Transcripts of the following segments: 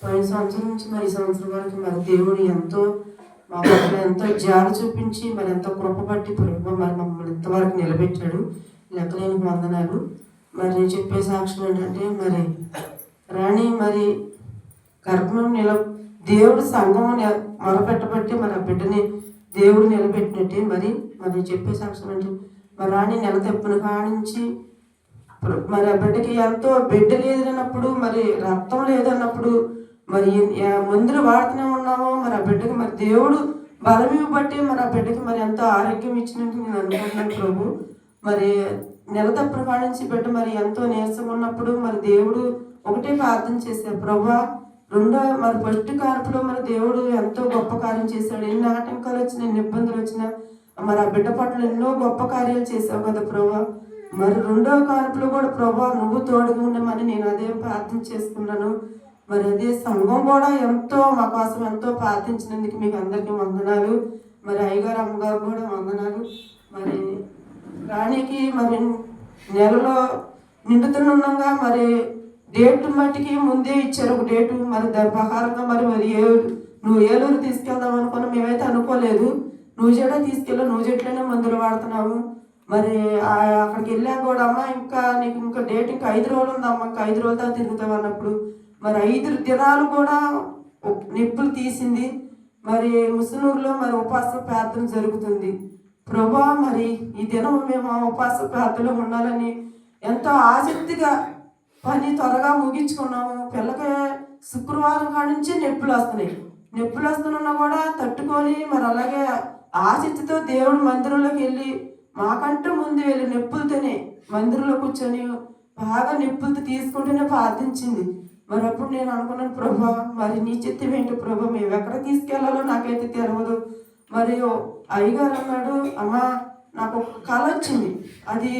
పోయిన సంవత్సరం నుంచి మరి ఈ సంవత్సరం వరకు మరి దేవుడు ఎంతో మా పట్ల ఎంతో జాలి చూపించి మరి ఎంతో కృప పట్టి ప్రభు మరి మమ్మల్ని ఇంతవరకు నిలబెట్టాడు. లెక్కలేని వందనాలు. మరి నేను చెప్పే సాక్ష్యం ఏంటంటే మరి రాణి మరి గర్భం దేవుడు సంఘం మొరపెట్టబట్టి మరి ఆ బిడ్డని దేవుడు నిలబెట్టినట్టే. మరి చెప్పే సాక్ష్యం అంటే మరి రాణి నెల తెప్పును కానించి మరి ఆ బిడ్డకి ఎంతో బిడ్డ లేదన్నప్పుడు మరి రక్తం లేదన్నప్పుడు మరి మందులు వాడుతూనే ఉన్నామో మరి ఆ బిడ్డకి మరి దేవుడు బలం ఇవ్వబట్టి మరి ఆ బిడ్డకి మరి ఎంతో ఆరోగ్యం ఇచ్చినట్టు నేను అనుకుంటున్నాను ప్రభు. మరి నెల తప్పున కానించి బిడ్డ మరి ఎంతో నీరసం ఉన్నప్పుడు మరి దేవుడు ఒకటే ప్రార్థన చేశారు, ప్రభా మరి ఫస్ట్ కార్పులో మరి దేవుడు ఎంతో గొప్ప కార్యం చేశాడు. ఎన్ని ఆటంకాలు వచ్చినా ఎన్ని ఇబ్బందులు వచ్చినా మరి ఆ బిడ్డ పట్ల ఎన్నో గొప్ప కార్యాలు చేసావు కదా ప్రభా. మరి రెండవ కార్పులో కూడా ప్రభా నువ్వు తోడుగా ఉండమని నేను అదే ప్రార్థన చేసుకున్నాను. మరి అదే సంఘం కూడా ఎంతో మా కోసం ఎంతో ప్రార్థించినందుకు మీకు అందరికీ వందనాలు. మరి అయ్యగారు అమ్మగారు కూడా వందనాలు. మరి రాణికి మరి నెలలో నిండుతున్నాగా మరి డేట్ మట్టికి ముందే ఇచ్చారు ఒక డేటు. మరి దాని ప్రకారంగా మరి నువ్వు ఏలూరు తీసుకెళ్దాం అనుకున్నా, మేమైతే అనుకోలేదు. నువ్వు చెడ తీసుకెళ్ళి నువ్వు చెట్లనే మందులు వాడుతున్నావు. మరి అక్కడికి వెళ్ళా కూడా అమ్మ నీకు ఇంకా డేట్ ఇంకా 5 రోజులు ఉందమ్మా, ఇంకా 5 రోజుల దాకా తిరుగుతావు అన్నప్పుడు మరి 5 దినాలు కూడా నిప్పులు తీసింది. మరి ముసునూరులో మరి ఉపవాస ప్రార్థన జరుగుతుంది. ప్రభా మరి ఈ దినం మేము ఉపవాస ప్రార్థనలో ఉండాలని ఎంతో ఆసక్తిగా పని త్వరగా ముగించుకున్నాము. పిల్లకి శుక్రవారం కాడి నుంచి నొప్పులు వస్తున్నా కూడా తట్టుకొని మరి అలాగే ఆసక్తితో దేవుడు మందిరంలోకి వెళ్ళి మాకంటూ ముందు వెళ్ళి నొప్పులతోనే మందిరంలో కూర్చొని బాగా నొప్పులతో తీసుకుంటూనే ప్రార్థించింది. మరి అప్పుడు నేను అనుకున్నాను, ప్రభా మరి నీ చిత్తం ఏంటి ప్రభా, మేము ఎక్కడ తీసుకెళ్లాలో నాకైతే తెలియదు. మరి అయ్యగారు అన్నాడు, అమ్మా నాకు ఒక కళ వచ్చింది, అది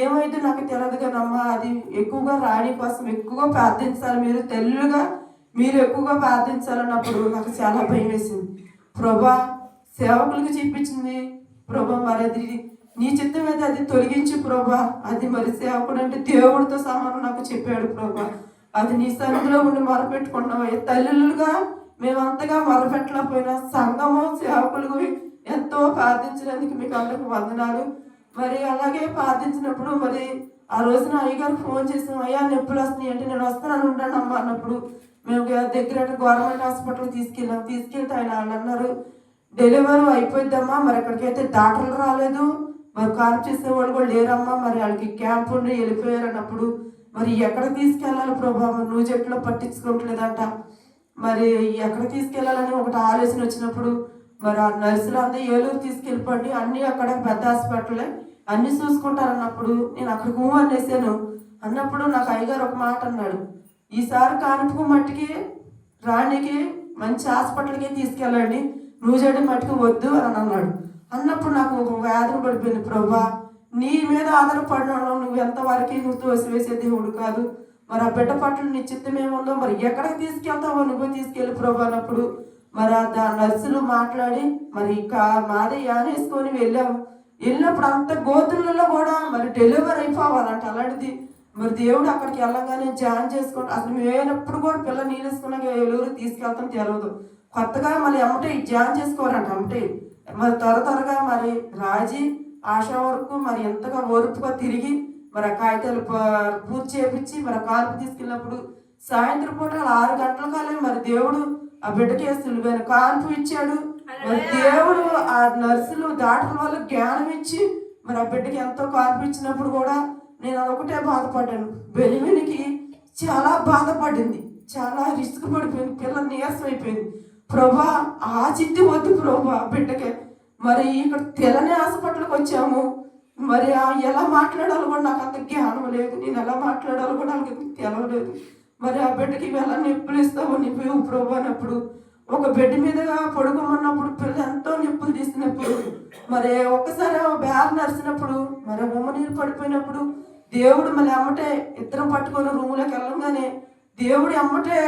ఏమైతే నాకు తెలియదు కదమ్మా, అది ఎక్కువగా రాణి కోసం ఎక్కువగా ప్రార్థించాలి, మీరు తెల్లుగా మీరు ఎక్కువగా ప్రార్థించాలన్నప్పుడు నాకు చాలా భయం వేసింది. ప్రభా సేవకులకి చూపించింది ప్రభా, మరి అది నీ చిత్తం అయితే అది తొలగించి ప్రభా, అది మరి సేవకుడు అంటే దేవుడితో సమానం నాకు చెప్పాడు ప్రభా, అది నీ సన్నిధిలో ఉండి మొరపెట్టుకుంటున్నావు. తల్లులుగా మేమంతగా మొరపెట్టలేకపోయినా సంఘము సేవకులు ఎంతో ప్రార్థించినందుకు మీకు అందరికి వందనాలు. మరి అలాగే ప్రార్థించినప్పుడు మరి ఆ రోజున అయ్యగారు ఫోన్ చేసాం, అయ్యా నొప్పులు వస్తున్నాయి అంటే నేను వస్తానని ఉంటాను అమ్మ అన్నప్పుడు మేము దగ్గర గవర్నమెంట్ హాస్పిటల్ తీసుకెళ్తే ఆయన వాళ్ళు అన్నారు, డెలివరీ అయిపోయిద్దమ్మా, మరి అక్కడికైతే డాక్టర్లు రాలేదు, మరి కారు చేసేవాళ్ళు కూడా లేరమ్మా, మరి వాళ్ళకి క్యాంప్ ఉండి వెళ్ళిపోయారు అన్నప్పుడు మరి ఎక్కడ తీసుకెళ్ళాలి ప్రభా, నువ్వు చెట్లో పట్టించుకోవట్లేదంట, మరి ఎక్కడ తీసుకెళ్ళాలని ఒకటి ఆలోచన వచ్చినప్పుడు మరి ఆ నర్సులు అందరూ ఏలూరు తీసుకెళ్ళిపోండి, అన్నీ అక్కడ పెద్ద హాస్పిటలే అన్నీ చూసుకుంటారన్నప్పుడు నేను అక్కడికి అనేసాను. అన్నప్పుడు నాకు అయ్యగారు ఒక మాట అన్నాడు, ఈసారి కానుపు మట్టికి రాణికి మంచి హాస్పిటల్కి తీసుకెళ్ళండి, నువ్వు చేయడం మట్టికి వద్దు అని అన్నాడు. అన్నప్పుడు నాకు ఒక వేదన పడిపోయింది, ప్రభా నీ మీద ఆధారపడిన నువ్వు ఎంతవరకు నువ్వు తోసివేసే దేవుడు కాదు, మరి ఆ బిడ్డ పట్ల నీ చిత్తం ఏముందో మరి ఎక్కడికి తీసుకెళ్తావో నువ్వు తీసుకెళ్ళి ప్రభు అన్నప్పుడు మరి ఆ నర్సులు మాట్లాడి మరి మాదే యానేసుకొని వెళ్ళినప్పుడు అంత గోతులలో కూడా మరి డెలివరీ అయిపోవాలంట. అలాంటిది మరి దేవుడు అక్కడికి వెళ్ళగానే జాయిన్ చేసుకోండి, అసలు మేనప్పుడు కూడా పిల్ల నీళ్ళేసుకున్నాక ఏలూరు తీసుకెళ్తాం తెలియదు, కొత్తగా మళ్ళీ అమ్మటే జాయిన్ చేసుకోవాలంట. అమ్మటే మరి త్వరగా మరి రాజీ ఆశా వరకు మరి ఎంతగా ఓర్పుగా తిరిగి మరి ఆ కాగితాలు పూర్తి చేపించి మరి ఆ కాన్పు తీసుకెళ్ళినప్పుడు సాయంత్రం పూట 6 గంటల కాలే మరి దేవుడు ఆ బిడ్డకి సులువైన కాన్పు ఇచ్చాడు. మరి దేవుడు ఆ నర్సులు డాక్టర్ల వల్ల జ్ఞానం ఇచ్చి మరి ఆ బిడ్డకి ఎంతో కాన్పు ఇచ్చినప్పుడు కూడా నేను అదొకటే బాధపడ్డాను. బెలిమినికి చాలా బాధపడింది, చాలా రిస్క్ పడిపోయింది, పిల్ల నీరసం అయిపోయింది. ప్రభా ఆ చిట్టి వద్దు ప్రభా బిడ్డకే, మరి ఇక్కడ తెలని హాస్పిటల్కి వచ్చాము, మరి ఎలా మాట్లాడాలో కూడా నాకు అంత జ్ఞానం లేదు, నేను ఎలా మాట్లాడాలో కూడా నాకు తెలవలేదు. మరి ఆ బిడ్డకి ఎలా నొప్పులు ఇస్తావు నువ్వు ప్రభు అన్నప్పుడు ఒక బెడ్ మీదగా పడుకోమన్నప్పుడు పిల్ల ఎంతో నొప్పులు తీసినప్పుడు మరి ఒక్కసారి బ్యాగ్ నడిచినప్పుడు మరి ఉమ్మనీరు పడిపోయినప్పుడు దేవుడు మళ్ళీ అమ్మటే ఇద్దరం పట్టుకొని రూములోకి వెళ్ళంగానే దేవుడు అమ్మటే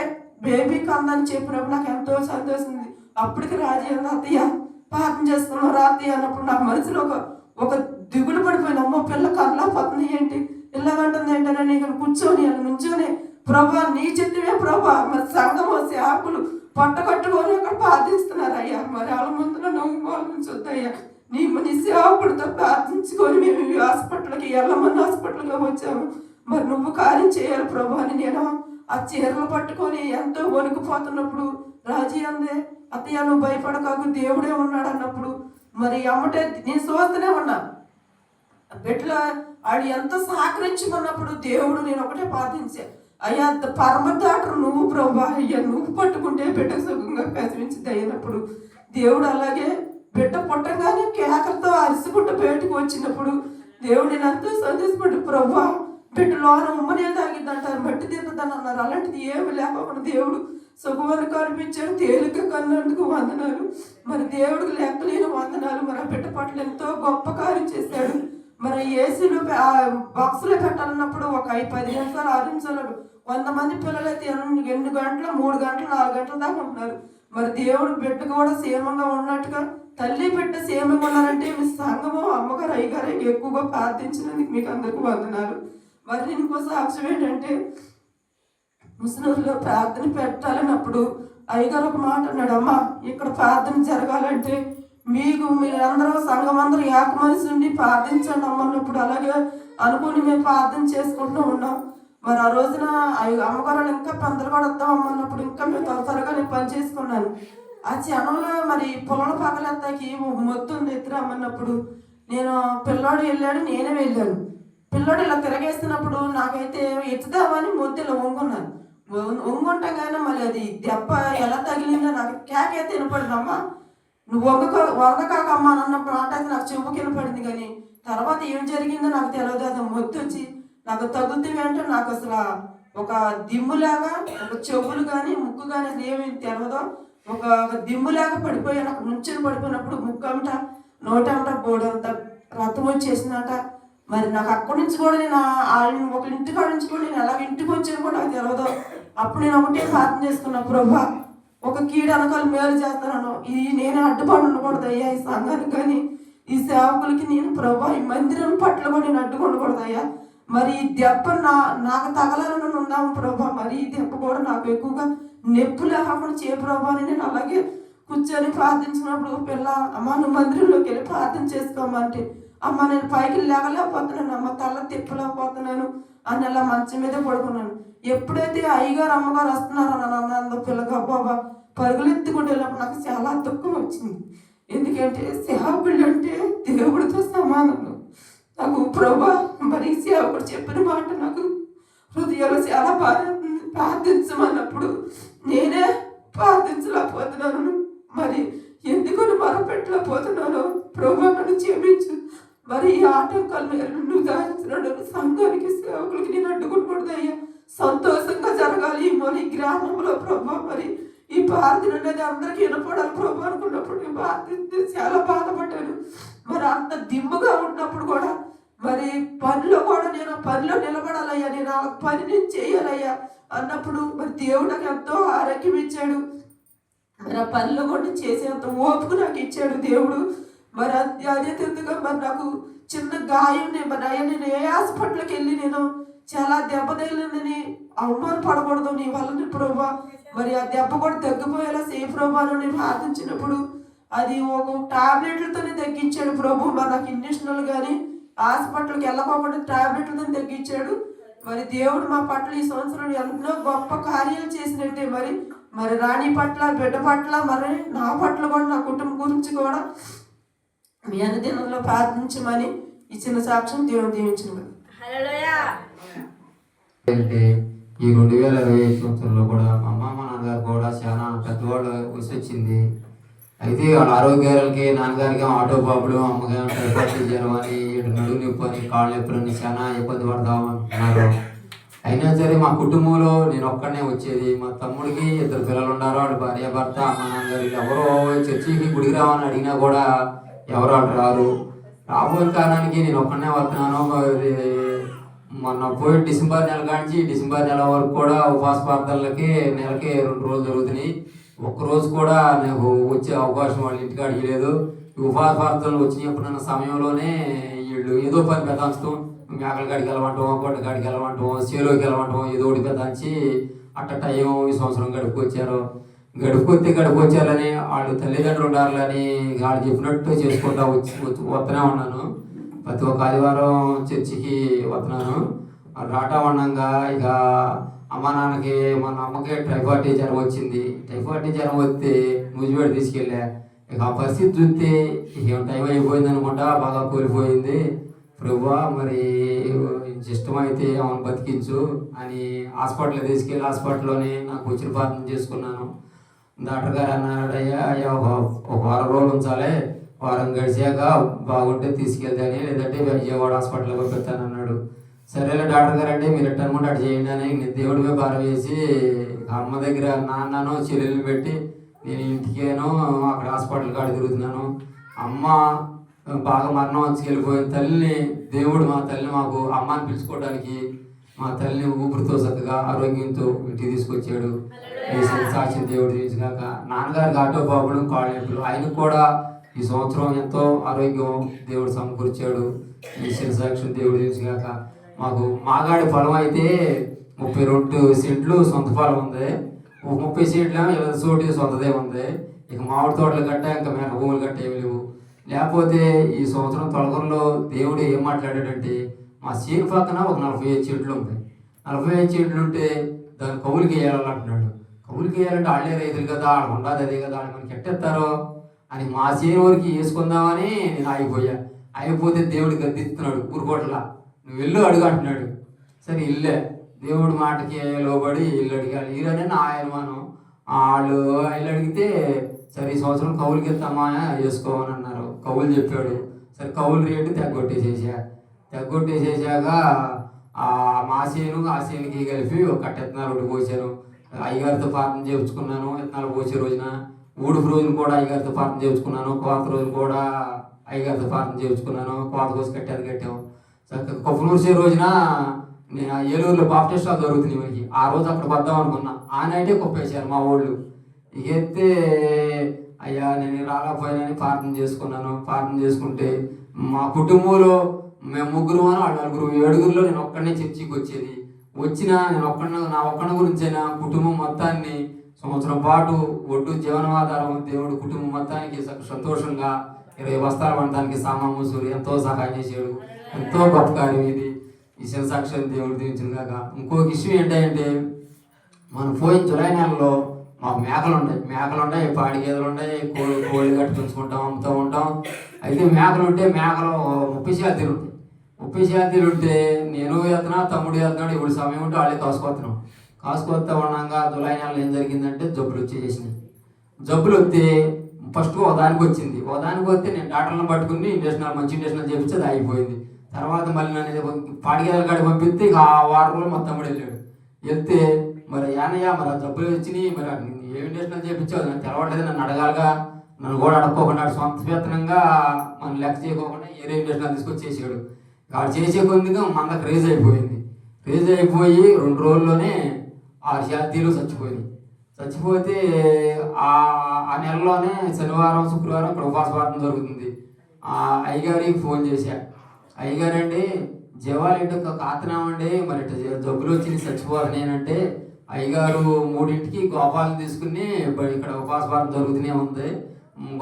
బేబీకి అందని చెప్పినప్పుడు నాకు ఎంతో సంతోషం. అప్పటికి రాజీ అన్న అత్తయ్య ప్రార్థన చేసుకున్నాం రాత్రి అన్నప్పుడు నాకు మనసులో ఒక దిగులు పడిపోయింది, అమ్మ పిల్ల కళ్ళ పత్ని ఏంటి ఇల్లగంటుంది ఏంటని ఇక్కడ కూర్చొని అని నుంచొని ప్రభా నీ చిత్తమే ప్రభా, మరి సంఘము పొట్ట కట్టుకొని అక్కడ ప్రార్థిస్తున్నారయ్యా. మరి వాళ్ళ ముందు నవ్వు నుంచొద్దయ్యా. నీ సేవకుడితో ప్రార్థించుకొని మేము ఈ హాస్పిటల్కి ఎల్లమన్న హాస్పిటల్గా వచ్చాము. మరి నువ్వు కార్యం చేయాలి ప్రభు అని నేను ఆ చీరలు పట్టుకొని ఎంతో వణికిపోతున్నప్పుడు రాజీ అందే, అత్తయ్య నువ్వు భయపడకాకు దేవుడే ఉన్నాడు అన్నప్పుడు మరి అమ్మటే నేను చూస్తూనే ఉన్నా. బిడ్డలో ఆడు ఎంత సహకరించమన్నప్పుడు దేవుడు నేను ఒకటే ప్రార్థించా, అయ్యా పరమదాటరు నువ్వు ప్రభా, అయ్యా నువ్వు పట్టుకుంటే బిడ్డ సుఖంగా ప్రసవించింది అయినప్పుడు దేవుడు అలాగే బిడ్డ పుట్టగానే కేకలతో అరిసికుంటూ బయటకు వచ్చినప్పుడు దేవుడు నేను ఎంతో సంతోషపడి ప్రభా బిడ్డ లోన ఉమ్మనే తాగిద్దంటారు, మట్టి తిన్నదని అన్నారు. అలాంటిది ఏమి లేకపోకుండా దేవుడు సుఖమని కనిపించాడు, తేలిక కన్నందుకు వందనాలు. మరి దేవుడికి లెక్కలేని వందనాలు. మరి ఆ బిడ్డ పట్ల ఎంతో గొప్ప కార్యం చేశాడు. మరి ఏసీలు బాక్సులో పెట్టాలన్నప్పుడు ఒక 10 నిమిషాలు 6 నిమిషాలు 100 మంది పిల్లలు అయితే 2 గంటలు 3 గంటలు 4 గంటల దాకా ఉంటున్నారు. మరి దేవుడు బిడ్డ కూడా క్షేమంగా ఉన్నట్టుగా తల్లి బిడ్డ క్షేమంగా ఉన్నారంటే మీ సంఘము అమ్మగారు అయ్యగారు ఎక్కువగా ప్రార్థించినందుకు మీకు అందరికీ వందనాలు. మరి ఇంకో సాక్ష్యం ఏంటంటే ముస్లింలో ప్రార్థన పెట్టాలన్నప్పుడు అయ్యగారు ఒక మాట అన్నాడు, అమ్మ ఇక్కడ ప్రార్థన జరగాలంటే మీరందరూ సంఘం అందరూ ఏక మనసు నుండి ప్రార్థించండి అమ్మన్నప్పుడు అలాగే అనుకుని మేము ప్రార్థన చేసుకుంటూ ఉన్నాం. మరి ఆ రోజున అమ్మగారు ఇంకా పందలు కూడా వద్దాం అమ్మన్నప్పుడు ఇంకా మేము త్వరగా నేను పని చేసుకున్నాను. ఆ క్షణంలో మరి పొలం పగలెత్తాకి మొత్తం ఎత్తురమ్మన్నప్పుడు నేను పిల్లాడు వెళ్ళాడు, నేనే వెళ్ళాను. పిల్లాడు ఇలా తిరగేస్తున్నప్పుడు నాకైతే ఎత్తుదామని మొత్తం వంగున్నాను. వంగుంటాగానే మళ్ళీ అది దెబ్బ ఎలా తగిలిందో నాకు కేకైతే వినపడిందమ్మా, నువ్వు వంగకాకమ్మా అని అన్న మాట అయితే నాకు చెవుకి వినపడింది. కానీ తర్వాత ఏం జరిగిందో నాకు తెలియదు. అది మొత్తం వచ్చి నాకు తగ్గుతుంది అంటే నాకు అసలు ఒక దిమ్ములాగా ఒక చెవులు కానీ ముక్కు కానీ అసలు ఏమి తెలియదో ఒక దిమ్ములాగా పడిపోయాను. అక్కడ నుంచుని పడిపోయినప్పుడు ముక్కమట నోటమట బోడంత రథం వచ్చేసినట. మరి నాకు అక్కడి నుంచి కూడా నేను ఒక ఇంటికాడ నుంచి కూడా నేను ఎలాగ ఇంటికి వచ్చాను కూడా నాకు తెలియదు. అప్పుడు నేను ఒకటే ప్రార్థన చేసుకున్నా, ప్రభా ఒక కీడు అనకాలు మేలు చేస్తాను, ఇది నేనే అడ్డుపడి ఉండకూడదు అయ్యా ఈ సంఘానికి కానీ ఈ సేవకులకి నేను ప్రభా ఈ మందిరం పట్ల కూడా నేను అడ్డుకొనకూడదు అయ్యా. మరి ఈ దెబ్బ నాకు తగలాలని ఉన్నాము ప్రభా, మరి ఈ దెబ్బ కూడా నాకు ఎక్కువగా నొప్పి లేకుండా చే ప్రభా అని నేను అలాగే కూర్చొని ప్రార్థించినప్పుడు పిల్ల అమ్మ నువ్వు మందిరంలోకి వెళ్ళి ప్రార్థన చేసుకోమంటే అమ్మ నేను పైకి లేవలేకపోతున్నాను, అమ్మ తల తిప్పలేకపోతున్నాను అని అలా మంచం మీద పడుకున్నాను. ఎప్పుడైతే అయ్యగారు అమ్మగారు వస్తున్నారో నన్ను పిల్లగా బాబా పరుగులెత్తుకుంటూ వెళ్ళినప్పుడు నాకు చాలా దుఃఖం వచ్చింది. ఎందుకంటే సేవకుడు అంటే దేవుడితో సమానం. నాకు ప్రభా మరి సేవకుడు చెప్పిన మాట నాకు హృదయంలో చాలా బాధ ప్రార్థించమన్నప్పుడు నేనే ప్రార్థించలేకపోతున్నాను. మరి ఎందుకని మొరపెట్టలేకపోతున్నాను ప్రభా నన్ను క్షమించు. మరి ఈ ఆటంకాలు నువ్వు దాయించినాడు సంఘానికి సేవకులకి నేను అడ్డుకుంటూడదు అయ్యా. సంతోషంగా జరగాలి మన ఈ గ్రామంలో ప్రభా. మరి ఈ ప్రార్థన అనేది అందరికీ వినపడాలి ప్రభా అనుకున్నప్పుడు నేను ప్రార్థించి చాలా బాధపడ్డాను. మరి అంత దిమ్ముగా ఉన్నప్పుడు కూడా మరి పనిలో కూడా నేను పనిలో నిలబడాలయ్యా, నేను ఆ పని నేను చేయాలయ్యా అన్నప్పుడు మరి దేవుడు నాకు ఎంతో ఆరోగ్యం ఇచ్చాడు. మరి ఆ పనిలో కూడా చేసేంత ఓపిక నాకు ఇచ్చాడు దేవుడు. మరి అదే తిరుగుగా మరి నాకు చిన్న గాయం మరి అయ్యా నేను ఏ హాస్పిటల్కి వెళ్ళి నేను చాలా దెబ్బ తగిలిందని అవమాన పడకూడదు నీ వల్ల ప్రభా. మరి ఆ దెబ్బ కూడా తగ్గిపోయేలా సేఫ్ ప్రభాను నేను ప్రార్థించినప్పుడు అది ఒక టాబ్లెట్లతోనే తగ్గించాడు ప్రభు. మరి నాకు ఇంజక్షన్లు కానీ హాస్పిటల్కి వెళ్ళకోకుండా టాబ్లెట్లతో తగ్గించాడు. మరి దేవుడు మా పట్ల ఈ సంవత్సరం ఎన్నో గొప్ప కార్యాలు చేసినట్టే మరి మరి రాణి పట్ల బిడ్డ పట్ల మరి నా పట్ల కూడా నా కుటుంబం గురించి కూడా మీ అనుదినంలో ప్రార్థించమని ఇచ్చిన సాక్ష్యం దేవుడు దీవించిన. ఈ 2025 సంవత్సరంలో కూడా మా అమ్మ మా నాన్నగారు కూడా చాలా పెద్దవాళ్ళు వయసు వచ్చింది. అయితే వాళ్ళ ఆరోగ్యాలకి నాన్నగారికి ఆటో బాబులు అమ్మగారు టైఫాయిడ్ జ్వరం అని నడుము నొప్పి అని కాళ్ళు నొప్పులని చాలా ఇబ్బంది పడతాం అంటున్నారు. అయినా సరే మా కుటుంబంలో నేను ఒక్కడనే వచ్చేది. మా తమ్ముడికి 2 పిల్లలు ఉన్నారు, వాడు భార్య భర్త అమ్మ నాన్నగారు ఎవరో చర్చికి గుడికి రావని అడిగినా కూడా ఎవరు అటు రారు. రాబోయే కారణానికి నేను ఒక్కడనే వస్తున్నాను. మొన్న పోయి డిసెంబర్ నెల కాంచి డిసెంబర్ నెల వరకు కూడా ఉపవాస ప్రార్థనలకి నెలకి 2 రోజులు జరుగుతున్నాయి. ఒక్కరోజు కూడా నాకు వచ్చే అవకాశం వాళ్ళ ఇంటికి అడిగలేదు. ఉపవాస ప్రార్థనలు వచ్చినప్పుడు నన్న సమయంలోనే వీళ్ళు ఏదో పని పెద్దాంచడం, మేకల కాడికి వెళ్ళమంటాం, గొడ్డ కాడికి వెళ్ళమంటాం, చేలోకి వెళ్ళమంటాం, ఏదో ఒకటి పెద్దాంచి అట్ట టైం ఈ సంవత్సరం గడుపుకొచ్చారు. గడుపుకొస్తే గడుపుకొచ్చాలని వాళ్ళు తల్లిదండ్రులు ఉండాలని వాళ్ళు చెప్పినట్టు చేసుకుంటా వస్తూనే ఉన్నాను. ప్రతి ఒక్క ఆదివారం చర్చికి వస్తున్నాను. రాటా ఉండగా ఇక అమ్మ నాన్నకి మన అమ్మకి టైఫాయిడ్ జ్వరం వచ్చింది. టైఫాయిడ్ జ్వరం వస్తే నూజివేడ తీసుకెళ్ళా. ఇక ఆ పరిస్థితి చూస్తే ఇక టైం అయిపోయింది అనుకుంటా, బాగా కూలిపోయింది. ప్రభువా మరి ఇష్టమైతే ఆమెను బతికించు అని హాస్పిటల్ తీసుకెళ్ళి హాస్పిటల్లోనే నాకు వచ్చిన ప్రార్థన చేసుకున్నాను. డాక్టర్ గారు అన్నాడయ్యా ఒక వారం రోజులు ఉంచాలి, వారం గడిచాక బాగుంటే తీసుకెళ్తాను, లేదంటే విజయవాడ హాస్పిటల్కి పంపిస్తానన్నాడు. సరేలే డాక్టర్ గారు అంటే మీరు ఎట్ట అనుకుంటే అటు చేయండి అని నేను దేవుడిపై భారం వేసి అమ్మ దగ్గర నాన్నను చెల్లెలు పెట్టి నేను ఇంటికేనో అక్కడ హాస్పిటల్ కాడ తిరుగుతున్నాను. అమ్మ బాగా మరణం వచ్చి వెళ్ళిపోయిన తల్లిని దేవుడు మా తల్లిని మాకు అమ్మ అని పిలుచుకోవడానికి మా తల్లిని ఊపిరితో చక్కగా ఆరోగ్యంతో ఇంటికి తీసుకొచ్చాడు. సాక్షి దేవుడు తీసినాక నాన్నగారికి ఆటో ప్రాబ్లం కాళ్ళు నొప్పులు, ఆయనకు కూడా ఈ సంవత్సరం ఎంతో ఆరోగ్యం దేవుడు సమకూర్చాడు. ఈ సాక్షి దేవుడు తీసినాక మాకు మాగాడి పొలం అయితే 32 సెంట్లు సొంత పొలం ఉంది, 30 సెంట్లు 20 చోటి సొంతదే ఉంది. ఇక మామిడి తోటలు గట్ట ఇంకా మేక భూములు గట్ట ఏమి లేవు. లేకపోతే ఈ సంవత్సరం తొలగరలో దేవుడు ఏం మాట్లాడాడంటే మా సీన్ పక్కన ఒక 45 చెట్లు ఉంటాయి. 45 చెట్లు ఉంటే దాన్ని కవులకి వేయాలంటున్నాడు. కవులకి వేయాలంటే వాళ్ళే రైతులు కదా, వాళ్ళు ఉండదు అదే కదా, వాళ్ళు మనకి ఎట్టేస్తారో అని మా సీన్ వరకు వేసుకుందామని నేను ఆగిపోయా. అయిపోతే దేవుడు గద్దిస్తున్నాడు, ఊరుకోట్లా నువ్వు ఇల్లు అడుగు అంటున్నాడు. సరే ఇల్లే దేవుడి మాటకి లోబడి ఇల్లు అడిగాలి. ఈరోజే నా అనుమానం. వాళ్ళు ఇల్లు అడిగితే సరే ఈ సంవత్సరం కవులకి ఇస్తామా వేసుకోమని అన్నారు. కవులు చెప్పాడు. సరే కవులు రేటు తెగ్గొట్టేసేసాక మా సేను ఆ సేనుకి కలిపి ఒక కట్ట విత్తనాలు ఒకటి పోసాను. అయ్యగారితో ప్రార్థన చేయించుకున్నాను. విత్తనాలు పోసే రోజున ఊడుపు రోజున కూడా అయ్యగారితో ప్రార్థన చేయించుకున్నాను. కోత రోజున కూడా అయ్యగారితో ప్రార్థన చేయించుకున్నాను. కోత కోసి కట్టాము. కొప్పనూర్చే రోజున నేను ఏలూరులో బాప్టిస్టాలు జరుగుతుంది మనకి. ఆ రోజు అక్కడ వద్దాం అనుకున్నా. ఆ నైటే కొప్పేశారు మా ఊళ్ళు. ఎత్తే అయ్యా నేను రాలేకపోయానని ప్రార్థన చేసుకున్నాను. ప్రార్థన చేసుకుంటే మా కుటుంబంలో మేము 3 వాళ్ళు 4 7 నేను ఒక్కడనే చర్చికి వచ్చేది. నేను నా ఒక్కడి గురించి అయినా కుటుంబం మొత్తాన్ని సంవత్సరం పాటు ఒడ్డు జీవనాధారం దేవుడు కుటుంబం మొత్తానికి సంతోషంగా 20 బస్తాలు వండడానికి సామాన్ ముసూరు ఎంతో సహాయం చేశాడు. ఎంతో గొప్ప కార్యం ఇది. ఈ శివసాక్షి దేవుడు దీవించిన కాక. ఇంకొక విషయం ఏంటంటే మనం పోయిన జులై నెలలో మాకు మేకలు ఉంటాయి, పాడి గేదెలు ఉంటాయి, కోళ్ళు కట్టి పెంచుకుంటాం, అమ్ముతూ ఉంటాం. అయితే మేకలు 30 శాతీలు ఉంటాయి. 30 శాతీలు ఉంటే నేను వెళ్తున్నా, తమ్ముడు వెళ్తున్నాడు. ఇప్పుడు సమయం ఉంటే వాళ్ళే కాసుకొస్తా ఉండగా జులై నెలలో ఏం జరిగిందంటే జబ్బులు వచ్చేసేసినాయి. జబ్బులు వస్తే ఫస్ట్ ఒకదానికి వచ్చింది. ఒకదానికి వస్తే నేను డాక్టర్లను పట్టుకుని మంచి ఇంజక్షన్లు చేపించి అది అయిపోయింది. తర్వాత మళ్ళీ నన్ను పాడి గేదెల కాడికి పంపిస్తే ఇక ఆ వారం రోజులు మా తమ్ముడు వెళ్ళాడు. వెళ్తే మరి యానయ్య మరి ఆ జబ్బులు వచ్చినాయి, మరి ఏ ఇంజక్షన్లు చేయించావు నాకు తెలవట్లేదు, నన్ను అడగాలిగా. నన్ను కూడా అడుక్కోకుండా సొంత వేతనంగా మనం లెక్క చేయకోకుండా ఏరే ఇంజక్షన్లు తీసుకొచ్చి చేసాడు. వాడు చేసే కొద్దిగా మనకు రేజ్ అయిపోయి 2 రోజుల్లోనే 6 శాతీలు చచ్చిపోతే ఆ నెలలోనే శనివారం శుక్రవారం ఇక్కడ ఉపవాస ప్రార్థన జరుగుతుంది. అయ్యగారికి ఫోన్ చేశా. అయ్యగారండి జీవాలు కాతున్నామండి, మరి జబ్బులు వచ్చి చచ్చిపోతున్నానంటే అయ్యగారు 3ంటికి గోపాలను తీసుకుని ఇక్కడ ఉపవాస ప్రార్థన జరుగుతూనే ఉంది.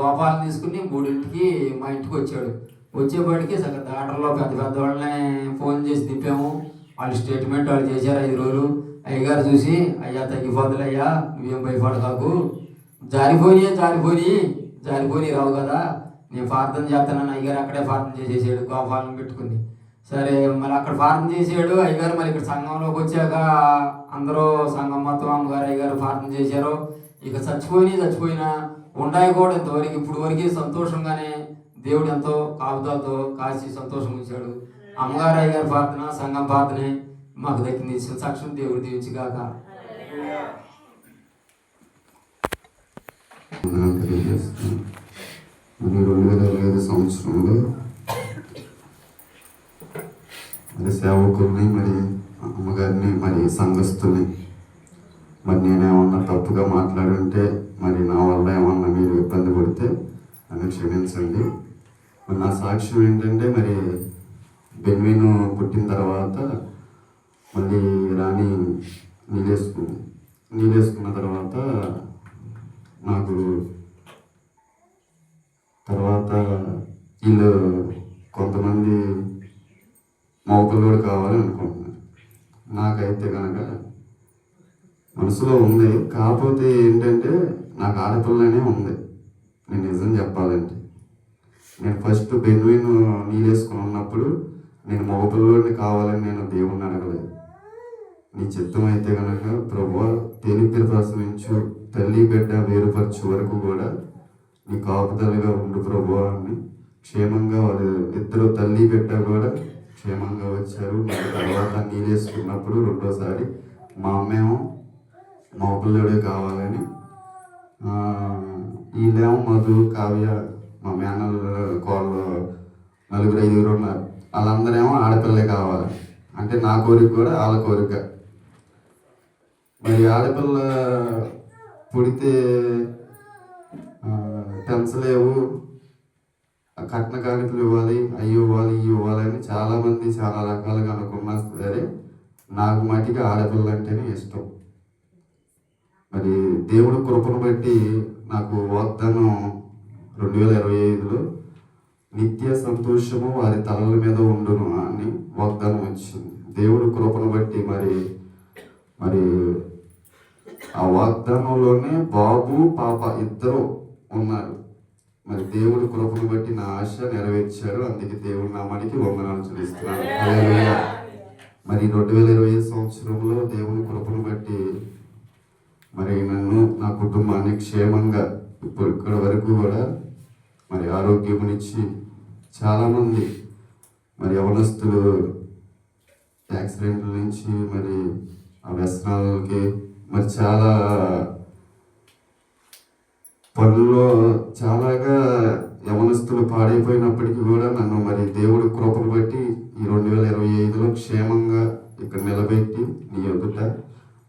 గోపాలను తీసుకుని 3ంటికి మా ఇంటికి వచ్చాడు. వచ్చేప్పటికి సగం డాక్టర్లో పెద్దవాళ్ళని ఫోన్ చేసి తిప్పాము. వాళ్ళు స్టేట్మెంట్ వాళ్ళు చేశారు 5 రోజులు. అయ్యగారు చూసి అయ్యా తగ్గిపోతుంది అయ్యా, నువ్వేం భయపడకాకు, జారిపోయి రావు కదా, నేను ప్రార్థన చేస్తానని అయ్యగారు అక్కడే ప్రార్థన చేసేసాడు గోపాలను పెట్టుకుని. సరే మళ్ళీ అక్కడ ప్రార్థన చేసాడు అయ్యగారు. మరి ఇక్కడ సంఘంలోకి వచ్చాక అందరూ సంఘం మొత్తం అమ్మగారు అయ్యగారు ప్రార్థన చేశారు. ఇక చచ్చిపోయినా ఉండాయి కూడా ఇంతవరకు ఇప్పుడు వరకు సంతోషంగానే దేవుడు ఎంతో కాపుదలతో కాసి సంతోషం ఉంచాడు. అమ్మగారు అయ్యగారు ప్రార్థన సంఘం ప్రార్థనే మాకు దక్కింది. సాక్ష్యం దేవుడు దీవించుగాక. మరి 2025 సంవత్సరంలో మరి సేవకుల్ని, మరి అమ్మగారిని, మరి సంఘస్థుల్ని మరి నేనేమన్నా తప్పుగా మాట్లాడుంటే, మరి నా వల్ల ఏమన్నా మీరు ఇబ్బంది పడితే నన్ను క్షమించండి. మరి నా సాక్ష్యం ఏంటంటే, మరి బెన్విను పుట్టిన తర్వాత మళ్ళీ రాణి నీళ్ళేసుకున్న తర్వాత నాకు తర్వాత వీళ్ళు కొంతమంది మగపిల్లడు కావాలని అనుకుంటున్నారు. నాకైతే కనుక మనసులో ఉంది, కాకపోతే ఏంటంటే నాకు ఆడపిల్లనే ఉంది. నేను నిజం చెప్పాలంటే నేను ఫస్ట్ బెన్విన్ నీళ్ళేసుకుని ఉన్నప్పుడు నేను మగపిల్లడిని కావాలని నేను దేవుణ్ణి అడగలేదు. నీ చిత్తం అయితే కనుక ప్రభువా తేలికలు ప్రసవించు, తల్లి బిడ్డ వేరుపరచు వరకు కూడా నీ కాపుదలుగా ఉండు ప్రభువా అని క్షేమంగా వాళ్ళు ఇద్దరు తల్లి బిడ్డ కూడా క్షేమంగా వచ్చారు. మరి తర్వాత నీళ్ళేసుకున్నప్పుడు రెండోసారి మా అమ్మేమో మగపిల్లడే కావాలని, వీళ్ళేమో మధు కావ్య మా మేనల్ కోళ్ళు 4-5 ఉన్నారు. వాళ్ళందరేమో ఆడపిల్లే కావాలి అంటే నా కోరిక కూడా వాళ్ళ కోరిక. మరి ఆడపిల్ల పుడితే పెంచలేవు, కట్న కానుకలు ఇవ్వాలి, అవి ఇవ్వాలి ఇవి ఇవ్వాలి అని చాలామంది చాలా రకాలుగా అనుకున్నా సరే నాకు మట్టిగా ఆడపిల్ల అంటేనే ఇష్టం. మరి దేవుడు కృపను బట్టి నాకు వాగ్దానం 2025లో నిత్య సంతోషము వారి తలల మీద ఉండును అని వాగ్దానం వచ్చింది. దేవుడు కృపను బట్టి మరి ఆ వాగ్దానంలోనే బాబు పాప ఇద్దరు ఉన్నారు. మరి దేవుడు కృపను బట్టి నా ఆశ నెరవేర్చారు. అందుకే దేవుడి నామానికి వందనాలు చెల్లిస్తున్నాను. హల్లెలూయా. మరి 2025 సంవత్సరంలో దేవుని కృపను బట్టి మరి నన్ను నా కుటుంబాన్ని క్షేమంగా ఇక్కడ వరకు కూడా మరి ఆరోగ్యమునిచ్చి చాలామంది మరి యవనస్తులు యాక్సిడెంట్ల నుంచి మరి ఆ వ్యసనాలకి మరి చాలా పనుల్లో చాలాగా యవనస్తులు పాడైపోయినప్పటికీ కూడా నన్ను మరి దేవుడి కృపను బట్టి ఈ 2025లో క్షేమంగా ఇక్కడ నిలబెట్టి నీ ఎదుట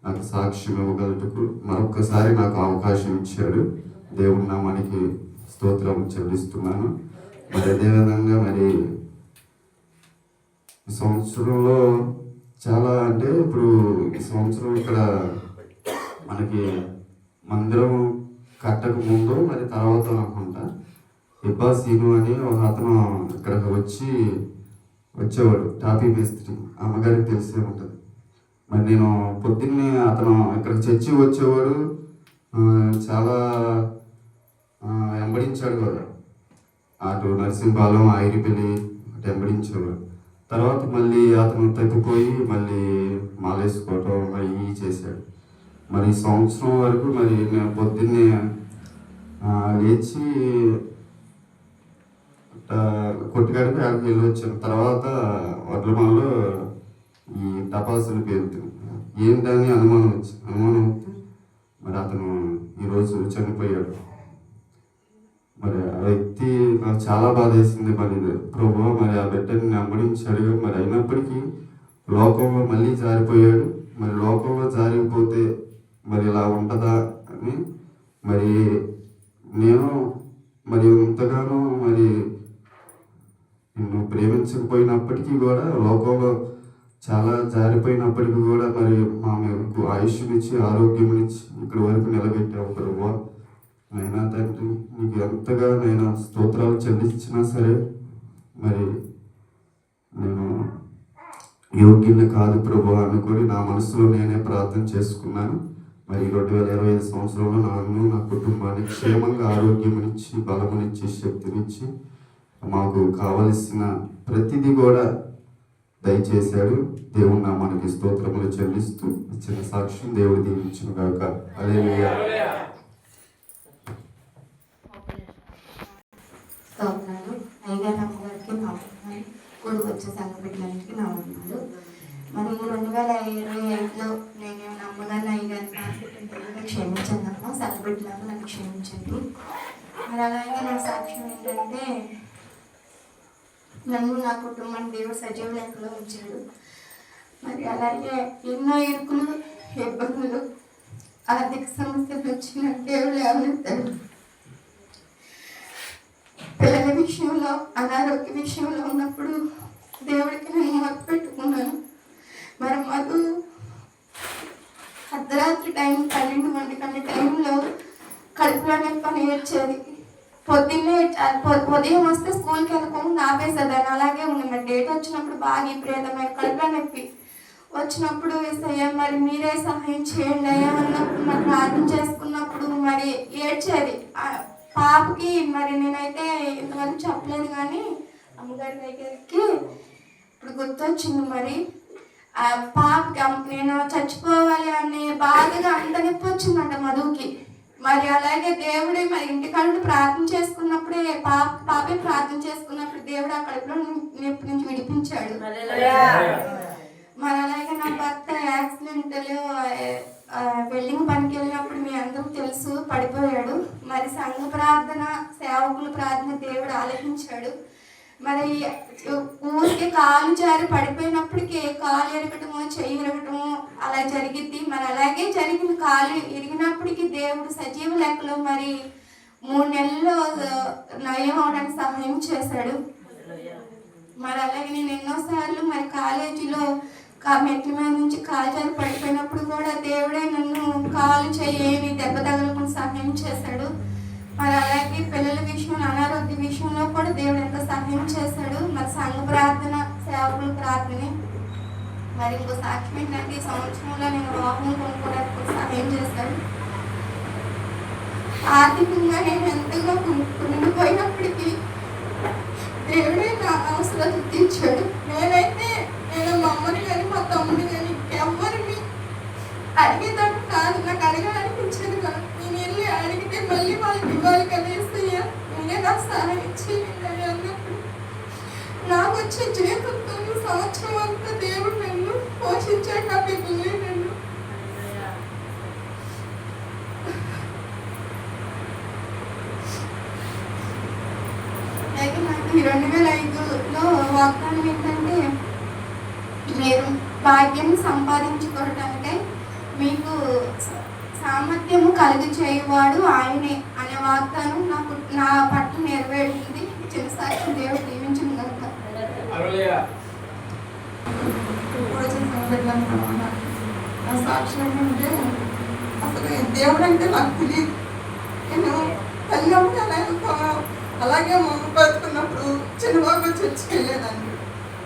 నాకు సాక్ష్యం ఇవ్వగలటకు మరొక్కసారి నాకు అవకాశం ఇచ్చాడు. దేవుడి నామానికి స్తోత్రం చెల్లిస్తున్నాను. మరి అదేవిధంగా మరి ఈ సంవత్సరంలో చాలా అంటే ఇప్పుడు ఈ సంవత్సరం ఇక్కడ మనకి మందిరం కట్టక ముందు మరి తర్వాత అనుకుంటా ఇబ్బా సీను అని ఒక అతను ఇక్కడికి వచ్చేవాడు, టాపీ మేస్త్రి, అమ్మగారికి తెలిసే ఉంటుంది. మరి నేను పొద్దున్నే అతను ఇక్కడికి చర్చి వచ్చేవాడు, చాలా వెంబడించాడు కదా, అటు నరసింహాలం ఐరిపల్లి అటు వెంబడించేవాడు. తర్వాత మళ్ళీ అతను తప్పిపోయి మళ్ళీ మాలేసుకోవటం అవి చేశాడు. మరి సంవత్సరం వరకు మరి నేను పొద్దున్నే లేచి కొట్టుకాడికి అక్కడికి వెళ్ళి వచ్చాను. తర్వాత వడ్లమాలో ఈ టపాసులు పేరుతుంది ఏంటని అనుమానం వస్తే మరి అతను ఈరోజు చనిపోయాడు. మరి ఆ వ్యక్తి నాకు చాలా బాధ వేసింది. మరి ప్రభు మరి ఆ బిడ్డని వెంబడించాడు, మరి అయినప్పటికీ లోకంలో మళ్ళీ జారిపోయాడు. మరి లోకంలో జారిపోతే మరి ఇలా ఉంటుందా అని మరి నేను మరి ఎంతగానో మరి నిన్ను ప్రేమించకపోయినప్పటికీ కూడా లోకంలో చాలా జారిపోయినప్పటికీ కూడా మరి మా మీకు ఆయుష్నిచ్చి ఆరోగ్యంనిచ్చి ఇక్కడి వరకు నిలబెట్టావు ప్రభువా. నైనా తండ్రి నీకు ఎంతగా నేను స్తోత్రాలు చెల్లించినా సరే మరి నేను యోగ్యుని కాదు ప్రభు అనుకొని నా మనసులో నేనే ప్రార్థన చేసుకున్నాను. మరి 2025 సంవత్సరంలో నన్ను నా కుటుంబాన్ని క్షేమంగా ఆరోగ్యమునిచ్చి బలమునిచ్చి శక్తినిచ్చి మాకు కావలసిన ప్రతిదీ కూడా దయచేశాడు. దేవుని నామానికి స్తోత్రములు చెల్లిస్తూ ఇచ్చిన సాక్ష్యం దేవుడు దీవించును గాక. హల్లెలూయా. స్తోత్రాలు. అయ్యగారు అమ్మగారికి నా కూడి వచ్చే సంఘ బిడ్డలకి నా వందనాలు. మరి 2025లో నేను నమ్మగానే అయ్యగారిని క్షమించండి అమ్మ, సంఘ బిడ్డలను నన్ను క్షమించండి. మరి అలాగే నా సాక్ష్యం ఏంటంటే నన్ను నా కుటుంబాన్ని దేవుడు సజీవ లెక్కలో ఉంచాడు. మరి అలాగే ఎన్నో ఇరుకులు ఇబ్బందులు ఆర్థిక సమస్యలు వచ్చిన దేవుడు లేవనెత్తాడు. పిల్లల విషయంలో అనారోగ్య విషయంలో ఉన్నప్పుడు దేవుడికి నేను మొదలు పెట్టుకున్నాను. మరి మాకు అర్ధరాత్రి టైం 12 గంటల టైంలో కడుపులో కడుపులో నొప్పి అని ఏడ్చేది. పొద్దున్నే ఉదయం వస్తే స్కూల్కి వెళ్ళకుండా ఆపేసేదాన్ని, అలాగే ఉంది. మరి డేట్ వచ్చినప్పుడు బాగా విపరీతమైన కడుపులో నొప్పి వచ్చినప్పుడు ఏసయ్యా మరి మీరే సహాయం చేయండి అయ్యా అన్నప్పుడు మరి ప్రార్థన చేసుకున్నప్పుడు మరి ఏడ్చేది. పాపకి మరి నేనైతే ఇంతవరకు చెప్పలేదు, కానీ అమ్మగారి దగ్గరికి ఇప్పుడు గుర్తొచ్చింది. మరి ఆ పాపకి నేను చచ్చిపోవాలి అనే బాధగా అంత నొప్పి వచ్చిందంట మధుకి. మరి అలాగే దేవుడే మరి ఇంటికాడ ప్రార్థన చేసుకున్నప్పుడే పాపే ప్రార్థన చేసుకున్నప్పుడు దేవుడు ఆ కడుపులో నొప్పి నుంచి విడిపించాడు. మరి అలాగే నా భర్త యాక్సిడెంట్లు వెల్డింగ్ పనికి వెళ్ళినప్పుడు మీ అందరూ తెలుసు, పడిపోయాడు. మరి సంఘ ప్రార్థన, సేవకుల ప్రార్థన దేవుడు ఆలకించాడు. మరి ఊరికి కాలు జారి పడిపోయినప్పటికీ కాలు ఎరగటము, చెయ్యి ఎరగటము అలా జరిగింది. మరి అలాగే జరిగింది. కాలు ఇరిగినప్పటికీ దేవుడు సజీవ లెక్కలో మరి 3 నెలల్లో నయం అవడానికి సహాయం చేశాడు. మరి అలాగే నేను ఎన్నోసార్లు మరి కాలేజీలో మెట్ల మీద నుంచి కాలు జారి పడిపోయినప్పుడు కూడా దేవుడే నన్ను కాలు చేయని దెబ్బ తగలకుండా సహాయం చేశాడు. మరి అలాగే పిల్లల విషయంలో, అనారోగ్య విషయంలో కూడా దేవుడు ఎంత సహాయం చేశాడు. మరి సంఘ ప్రార్థన, సేవకుల ప్రార్థన. మరి ఇంకో సాక్ష్యం ఏంటంటే ఈ సంవత్సరంలో నేను వాహనం కొనుక్కోవడానికి సహాయం చేశాడు. ఆర్థికంగా నేను ఎంతగా కుంగిపోయినప్పటికీ దేవుడే నా అవసరాలు తీర్చాడు. నేను మా అమ్మని కానీ మా తమ్ముని కానీ ఎవరిని అడిగేదాన్ని కాదు, నాకు అడగాలనిపించేది కాదు. నేను వెళ్ళి అడిగితే మళ్ళీ వాళ్ళకి ఇవ్వాలి కదా, ఇస్తాయా నేనే నాకు సహాయం చేయాలి అన్నప్పుడు నాకు వచ్చే జీవితంతో సంవత్సరం అంతా దేవుడు నన్ను పోషించాడు. నా పిల్లలే నన్ను అయితే నాకు 2005లో వాగ్దానం ఏంటంటే మీరు భాగ్యం సంపాదించుకోవడానికై మీకు సామర్థ్యము కలుగు చేయవాడు ఆయనే అనే వాగ్దానం నా పట్ల నెరవేరింది. చిన్న సాక్షి దేవుడు దీవించింది కనుక నా సాక్షి ఏంటంటే అసలు దేవుడు అంటే నాకు తెలియదు. నేను తల్లినప్పుడు అలాగే మమ్మ బతుకున్నప్పుడు చిన్నబాబు చర్చికి వెళ్ళేదాన్ని.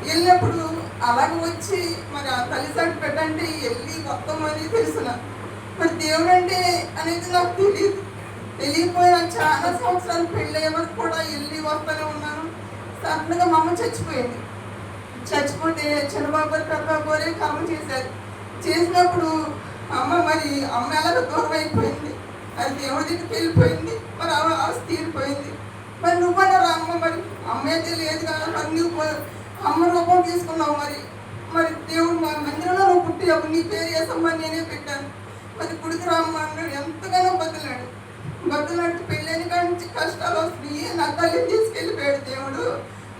వెళ్ళినప్పుడు అలాగే వచ్చి మరి ఆ తల్లి సాటి పెట్టంటే వెళ్ళి వస్తామని తెలుసునా. మరి దేవుడు అంటే అనేది నాకు తెలియకపోయినా చాలా సంవత్సరాలు పెళ్ళయ్యే వరకు కూడా వెళ్ళి వస్తూనే ఉన్నాను. సడన్గా మా అమ్మ చచ్చిపోతే చిన్నబాబు గారు పెద్దబాబు గారే కర్మ చేసినప్పుడు మరి అమ్మ ఎలాగో దూరం అయిపోయింది. అది దేవుడి దగ్గరికి వెళ్ళిపోయింది. మరి ఆవిడ తీరిపోయింది. మరి నువ్వన్నారా అమ్మ, మరి అమ్మ అయితే లేదు కదా, మరి నువ్వు అమ్మ రూపం తీసుకున్నావు. మరి దేవుడు మా మందిరంలో నువ్వు పుట్టినప్పుడు నీ పేరు వేసమ్మని నేనే పెట్టాను. మరి గుడికి రామ్మ అన్నాడు. ఎంతగానో బతులాడితే పెళ్ళైన కాడి నుంచి కష్టాలు వస్తున్నాయి. నా తల్లిని తీసుకెళ్ళిపోయాడు దేవుడు.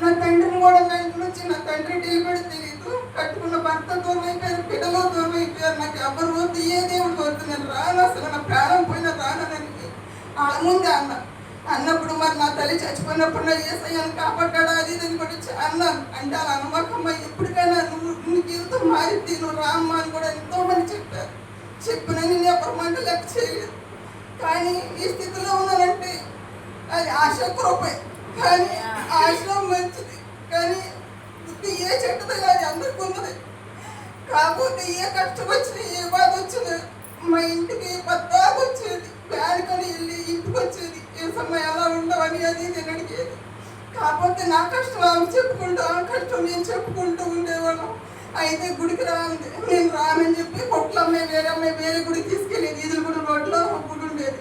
నా తండ్రిని కూడా నా ఇంటి నుంచి నా తండ్రి వెళ్ళిపోయాడు తెలియదు. కట్టుకున్న భర్త దూరం అయిపోయారు, పిల్లలు దూరం అయిపోయారు. నాకు ఎవరు వద్దు, ఏ దేవుడు వద్దు, నేను రాను, అసలు నా ప్రాణం పోయినా రానని వాళ్ళ ముందే అన్నప్పుడు మరి నా తల్లి చచ్చిపోయినప్పుడు నా యేసయ్యను కాపాడ్డా అది ఇది కూడా అన్నాను. అంటే అలా నమ్మకమ్మ ఎప్పటికైనా నీ జీవితం మారింది, నువ్వు రామ్మ అని కూడా ఎంతో మంది చెప్పారు. చెప్పిన నేను ఎవరి మాట లెక్క చేయలేదు. కానీ ఈ స్థితిలో ఉన్నానంటే అది ఆశ కృపే. కానీ ఆశలో మంచిది, కానీ ఏ చెట్టుదో అది అందరికి ఉన్నది. కాకపోతే ఏ కష్టం వచ్చినా, ఏ బాధ వచ్చినా మా ఇంటికి పద్దాకు వచ్చేది. బ్యానికని వెళ్ళి ఇంటికి వచ్చేది. ఏ సమయం ఎలా ఉండవని అది నేను అడిగేది. కాకపోతే నా కష్టం ఆమె చెప్పుకుంటూ, ఆ కష్టం నేను చెప్పుకుంటూ ఉండేవాళ్ళం. అయితే గుడికి నేను రానని చెప్పి కొట్ల అమ్మాయి వేరే గుడికి తీసుకెళ్ళేది. ఈదుల గుడి రోడ్లో గుడి ఉండేది.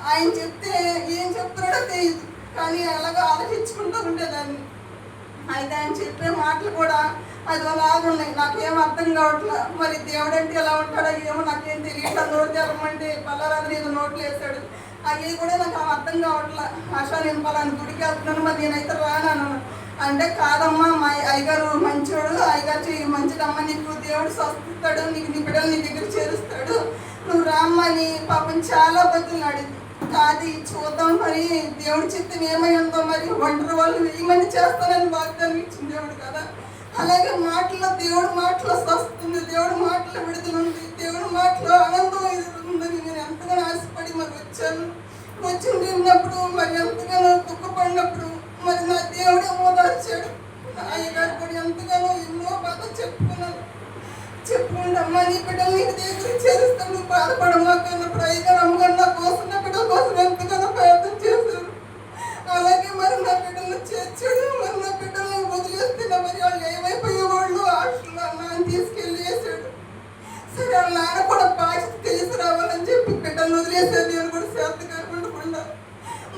ఆయన చెప్తే ఏం చెప్తున్నాడో తెలియదు, కానీ అలాగా ఆలోచించుకుంటూ ఉండేదాన్ని. అయితే ఆయన చెప్పే మాటలు కూడా అది అలాగున్నాయి. నాకేం అర్థం కావట్లా. మరి దేవుడు అంటే ఎలా ఉంటాడో ఏమో నాకేం తెలియట్లా. నోటు తెరమంటే పల్లారాత్రి ఏదో నోట్లు వేస్తాడు. అవి కూడా నాకు అర్థం కావట్లా. ఆశ నేను పలాని గుడికి వెళ్తున్నాను, మరి నేనైతే రాను అంటే కాదమ్మా, మా అయ్యగారు మంచోడు, అయ్యగారు మంచిదమ్మా, నీకు దేవుడు స్వస్థిస్తాడు, నీకు నీ బిడ్డలు నీ దగ్గర చేరుస్తాడు, నువ్వు రామ్మని పాపం చాలా బతులాడి. అది చూద్దాం మరి దేవుడి చిత్తం ఏమై ఉందో. మరి ఒంటరి వాళ్ళు 1000 మంది చేస్తానని వాగ్దానం ఇచ్చింది దేవుడు కదా. అలాగే మాటలో దేవుడి మాటలో స్వస్తుంది, దేవుడి మాటలో విడుదల ఉంది, దేవుడి మాటలో ఆనందం ఉందని నేను ఎంతగానో ఆశపడి మరి వచ్చాను. వచ్చి తిన్నప్పుడు మరి ఎంతగానో దుఃఖపడినప్పుడు మరి నా దేవుడే ఓదార్చాడు. నా అయ్యగారు కూడా ఎంతగానో ఎన్నో బాధలు చెప్పుకుంటే అమ్మ నీ బిడ్డలు నీకు దగ్గర చేరుస్తాను, నువ్వు బాధపడమాకు అన్నప్పుడు అయ్యగారు అమ్మగారు నా కోసం నా బిడ్డల కోసం ఎంతగానో ప్రయత్నం చేశారు. అలాగే మరి నా బిడ్డలను చేర్చాడు. మరి నా బిడ్డలను వదిలేస్తున్నా మరి వాళ్ళు ఏమైపోయేవాళ్ళు హాస్టల్లో నాన్న తీసుకెళ్ళి వేసాడు. సరే వాళ్ళ నాన్న కూడా బాధ్యత తెలిసి రావాలని చెప్పి బిడ్డలను వదిలేసాడు. నేను కూడా శ్రద్ధ కాకుండా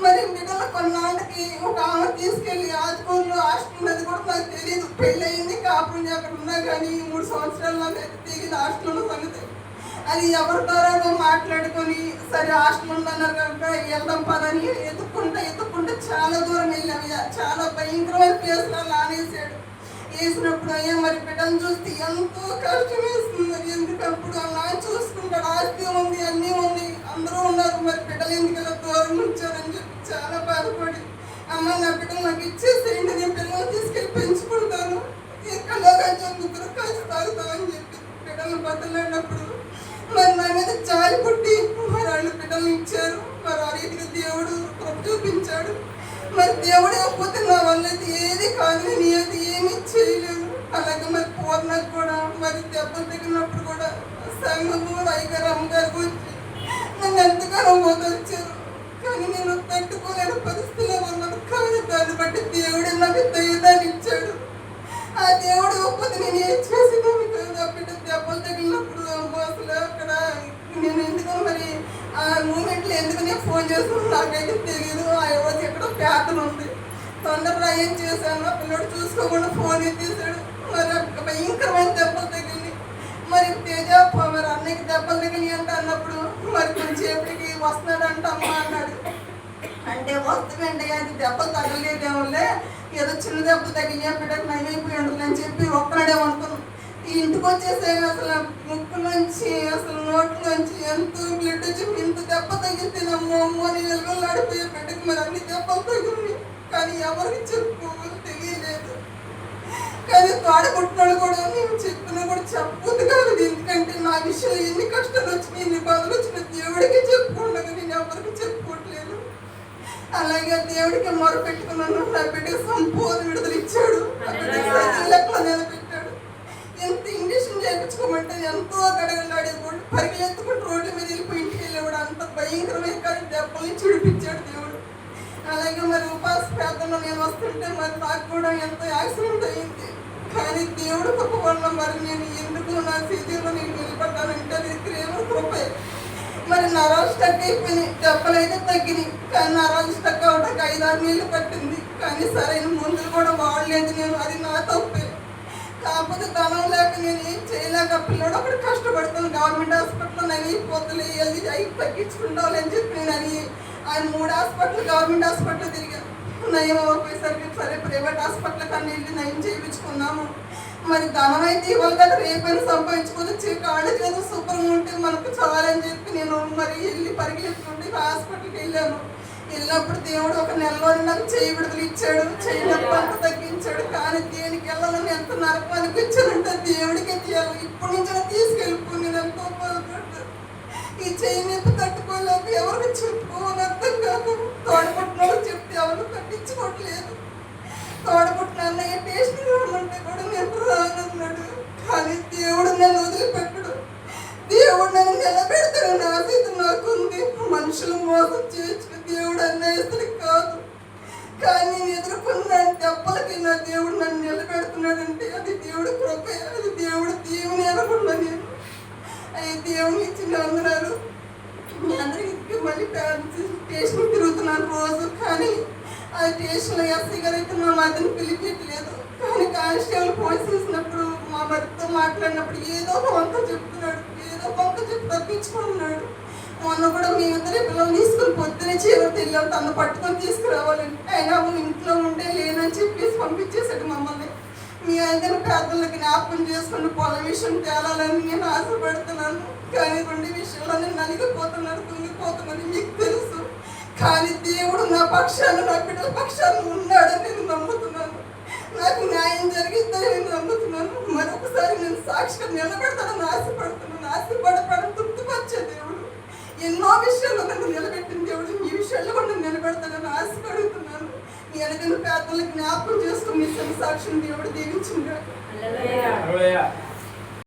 మరి బిడ్డల కొన్నాళ్ళకి ఒక ఆమె తీసుకెళ్ళి ఆదుకోళ్ళు హాస్టల్ అది కూడా నాకు తెలియదు. పెళ్ళి అయింది, కాపురం అక్కడ ఉన్నా కానీ 3 సంవత్సరాలు నాకు తెలియదు హాస్టల్లో సంగతి. అది ఎవరి ద్వారా మాట్లాడుకొని సరే హాస్టల్ ఉందన్నారు కనుక వెళ్దాం పదని ఎత్తుకుంటే చాలా దూరం వెళ్ళాము. చాలా భయంకరమైన ప్లేస్లో నానేసాడు. వేసినప్పుడు అయ్యా మరి బిడ్డను చూస్తే ఎంతో కష్టం వేస్తుంది. మరి ఎందుకప్పుడు అలా చూసుకుంటాడు, ఆస్తి ఉంది, అన్నీ ఉంది, అందరూ ఉన్నారు, మరి బిడ్డలు ఎందుకు ఇలా దూరం ఉంచారని చెప్పి చాలా బాధపడి అమ్మ నా బిడ్డలు నాకు ఇచ్చేసేయండి, నేను పిల్లలు తీసుకెళ్ళి పెంచుకుంటాను, ఎక్కడో కలిసి 3 కలిసి తాగుతామని చెప్పి బిడ్డలను బతలాడినప్పుడు మరి నా మీద జాలి పుట్టి మరి వాళ్ళు బిడ్డలు ఇచ్చారు. మరి ఆ రీతిగా దేవుడు కృప చూపించాడు. మరి దేవుడే పోతే నా వల్ల ఏది కాదు, నేను ఏది ఏమీ చేయలేను. అలాగే మరి పూర్ణకు కూడా మరి దెబ్బలు తగిలినప్పుడు కూడా సంఘము అయ్యగారు అమ్మగారు వచ్చి నన్ను ఎంతగానో ఓదార్చారు. కానీ నేను తట్టుకోలేని పరిస్థితిలో ఉన్నాను. కానీ దాన్ని బట్టి దేవుడే నాకు ధైర్యాన్ని ఇచ్చాడు. ఆ దేవుడు ఒప్పది నేను ఏం చేసేదాన్ని కాదు. ఆ బిడ్డ దెబ్బలు తగిలినప్పుడు అసలు అక్కడ నేను ఎందుకో మరి ఆ మూమెంట్లో ఎందుకనే ఫోన్ చేస్తున్నాను నాకైతే తెలియదు. ఆ ఎవరికి ఎక్కడో ప్యాతలు ఉంది, తొందరగా ఏం చేశాను, ఆ పిల్లడు చూసుకోకుండా ఫోన్ ఎత్తేసాడు. మరి భయంకరమైన దెబ్బలు తగిలినాయి. మరి తేజ మరి అన్నయ్యకి దెబ్బలు తగిలినాయి అంటే అన్నప్పుడు మరి కొంచెంసేపటికి వస్తున్నాడంట అమ్మ అన్నాడు. అంటే వస్తుందండి, అది దెబ్బలు తగలేదేమోలే, ఏదో చిన్న దెబ్బలు తగిలినా బిడ్డకు నయమైపోయి ఉంటుంది అని చెప్పి ఒక్కడేమనుకున్నాను. ఇంటికి వచ్చేసే అసలు ముక్కు నుంచి అసలు నోట్ల నుంచి ఎంతో బ్లడ్ వచ్చి ఇంత దెబ్బ తగిలితే అమ్మో అని వెలుగులాడిపోయే బిడ్డకి మరి అన్ని దెబ్బలు తగిలినాయి. కానీ ఎవరికి చెప్పుకోవాలి తెలియలేదు. కానీ తోడబుట్టినోళ్ళు కూడా నేను చెప్పినా కూడా చెప్పొద్దు కాదు. ఎందుకంటే నా విషయంలో ఎన్ని కష్టాలు వచ్చినాయి, ఎన్ని బాధలు వచ్చినాయి దేవుడికి చెప్పుకుండగా నేను ఎవరికి చెప్పుకోవట్లేదు. అలాగే దేవుడికి మొరపెట్టుకున్నాను. నా బిడ్డకి సంపూర్ణ విడుదల ఇచ్చాడు. లెక్కలో నిలబెట్టాడు. ఎంత ఇంజక్షన్ చేయించుకోమంటే ఎంతో గడగలాడేవాడు, పరిగెత్తుకుంటూ రోడ్ల మీద వెళ్ళిపోయి ఇంటికి వెళ్ళేవాడు. అంత భయంకరమైన కానీ దెబ్బల్ని చిడిపించాడు దేవుడు. అలాగే మరి ఉపాస ప్రాంతంలో నేను వస్తుంటే మరి నాకు కూడా ఎంతో యాక్సిడెంట్ అయింది. కానీ దేవుడు కృప వల్ల మరి నేను ఎందుకు నా స్థితిలో నేను నిలబడ్డానంటే అది దేవుడు కృపే. మరి నరాలు స్టక్ అయిపోయినాయి, దెబ్బలు అయితే తగ్గినాయి. కానీ నరాలు స్టక్ అవడానికి 5-6 నెలలు పట్టింది. కానీ సరైన మందులు కూడా వాడలేదు నేను, అది నా తప్పే. కాకపోతే ధనం లేక నేను ఏం చేయలేక పిల్లడు అక్కడ కష్టపడతాను. గవర్నమెంట్ హాస్పిటల్లో నేను అయిపోతుంది వెళ్ళి అవి తగ్గించుకుంటాను అని చెప్పి నేను అని ఆయన 3 హాస్పిటల్ గవర్నమెంట్ హాస్పిటల్ తిరిగాను. నయం అవ్వకపోయేసరికి సరే ప్రైవేట్ హాస్పిటల్ కన్నా వెళ్ళి నయం చేయించుకున్నాము. మరి ధనం అయితే ఇవ్వాలి కదా, రేపైనా సంపాదించుకోవచ్చు, కాళ్ళు చేతులు శుభ్రంగా ఉంటే మనకు చాలని చెప్పి నేను మరి వెళ్ళి పరిగెత్తుకుంటే హాస్పిటల్కి వెళ్ళాను. వెళ్ళినప్పుడు దేవుడు ఒక నెలలోనే నాకు చేయి విడుదల ఇచ్చాడు, చేయి నొప్పి అంత తగ్గించాడు. కానీ దేనికి వెళ్ళాలని ఎంత నరకం అనిపించానంటే దేవుడికి తీయాలి, ఇప్పటి నుంచి తీసుకెళ్ళిపో. నేను ఎంతో బాధపడ్డాను. ఈ చేయి నొప్పి తట్టుకోలేక ఎవరికి చెప్పుకోవాలి అర్థం కాదు. తోడబుట్టిన చెప్తే ఎవరు తగ్గించుకోవట్లేదు. తోడబుట్టిన అన్నయ్య టేస్ట్ రామంటే కూడా నేను రానన్నాడు. కానీ దేవుడు నన్ను వదిలిపెట్టడు. దేవుడు నన్ను నిలబెడతాడు. నా స్థితి నాకుంది. మనుషులు మోసం చేయొచ్చు, దేవుడు అన్యాయస్తుడు కాదు. కానీ నేను ఎదుర్కొన్న దెబ్బలకి నా దేవుడు నన్ను నిలబెడుతున్నాడంటే అది దేవుడు కృపే, అది దేవుడు దేవుని అనుకున్నా నేను. అవి దేవుని ఇచ్చిన అందరాలు. మీ అందరికీ మళ్ళీ స్టేషన్ తిరుగుతున్నాను రోజు. కానీ ఆ స్టేషన్లో ఎస్ఐ గారు అయితే మా మధ్యన పిలిపించలేదు. కానీ కానిస్టేబుల్ ఫోన్ చేసినప్పుడు మా భర్తతో మాట్లాడినప్పుడు ఏదో ఒక వంక చెప్తున్నాడు, ఏదో ఒక వంక చెప్పి తప్పించుకుంటున్నాడు. మొన్న కూడా మేమిద్దరే పిల్లలు తీసుకుని పొద్దునే చీరలు వెళ్ళాం, తను పట్టుకొని తీసుకురావాలంటే అయినా ఇంట్లో ఉండే లేనని చెప్పేసి పంపించేశాడు మమ్మల్ని. మీ అందరి పేదలకు జ్ఞాపకం చేసుకుని పొలం విషయం తేలాలని నేను ఆశపడుతున్నాను. కానీ 2 విషయాల్లో నేను నలిగిపోతున్నాను, కుంగిపోతున్నాను మీకు తెలుసు. కానీ దేవుడు నా పక్షాన, నా బిడ్డల పక్షాన ఉన్నాడని నేను నమ్ముతున్నాను. నాకు న్యాయం జరిగిద్దని నేను నమ్ముతున్నాను. మరొకసారి నేను సాక్షిగా నిలబెడతానని ఆశపడుతున్నాను. ఆశపడపడని తృప్తిపరిచే దేవుడు, ఎన్నో విషయాల్లో నన్ను నిలబెట్టిన దేవుడు ఈ విషయాన్ని బిడ్డలు జ్ఞాపకం చేసుకుని మీ సాక్షిని దేవుడు దీవించింది.